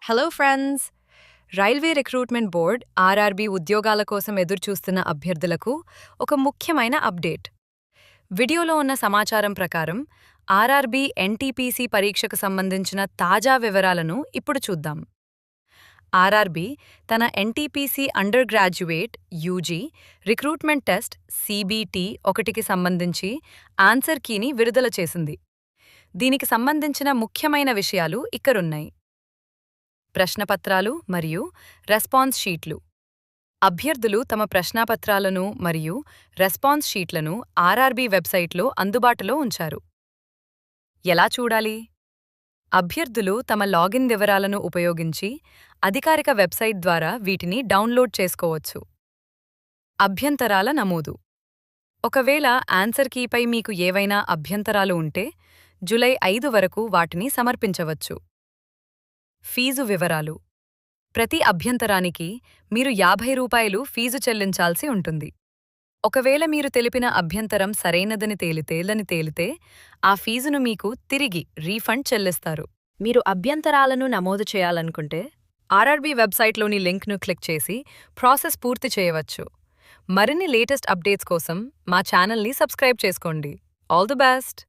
Hello friends! Railway recruitment board RRB ఉద్యోగాల కోసం ఎదురుచూస్తున్న అభ్యర్థులకు ఒక ముఖ్యమైన అప్డేట్. వీడియోలో ఉన్న సమాచారం ప్రకారం ఆర్ఆర్బీ ఎన్టీపీసీ పరీక్షకు సంబంధించిన తాజా వివరాలను ఇప్పుడు చూద్దాం. ఆర్ఆర్బీ తన NTPC under graduate UG recruitment test CBT-1కి సంబంధించి ఆన్సర్ కీని విడుదల చేసింది. దీనికి సంబంధించిన ముఖ్యమైన విషయాలు ఇక్కడున్నాయి. ప్రశ్నపత్రాలు మరియు రెస్పాన్స్ షీట్లు. అభ్యర్థులు తమ ప్రశ్నాపత్రాలను మరియు రెస్పాన్స్ షీట్లను ఆర్ఆర్బీ వెబ్సైట్లో అందుబాటులో ఉంచారు. ఎలా చూడాలి? అభ్యర్థులు తమ లాగిన్ వివరాలను ఉపయోగించి అధికారిక వెబ్సైట్ ద్వారా వీటిని డౌన్లోడ్ చేసుకోవచ్చు. అభ్యంతరాల నమోదు. ఒకవేళ ఆన్సర్ కీపై మీకు ఏవైనా అభ్యంతరాలు ఉంటే జూలై 5 వరకు వాటిని సమర్పించవచ్చు. ఫీజు వివరాలు. ప్రతి అభ్యంతరానికి మీరు ₹50 ఫీజు చెల్లించాల్సి ఉంటుంది. ఒకవేళ మీరు తెలిపిన అభ్యంతరం సరైనదని తేలితే ఆ ఫీజును మీకు తిరిగి రీఫండ్ చెల్లిస్తారు. మీరు అభ్యంతరాలను నమోదు చేయాలనుకుంటే ఆర్ఆర్బీ వెబ్సైట్లోని లింక్ను క్లిక్ చేసి ప్రాసెస్ పూర్తి చేయవచ్చు. మరిన్ని లేటెస్ట్ అప్డేట్స్ కోసం మా ఛానల్ని సబ్స్క్రైబ్ చేసుకోండి. All the best!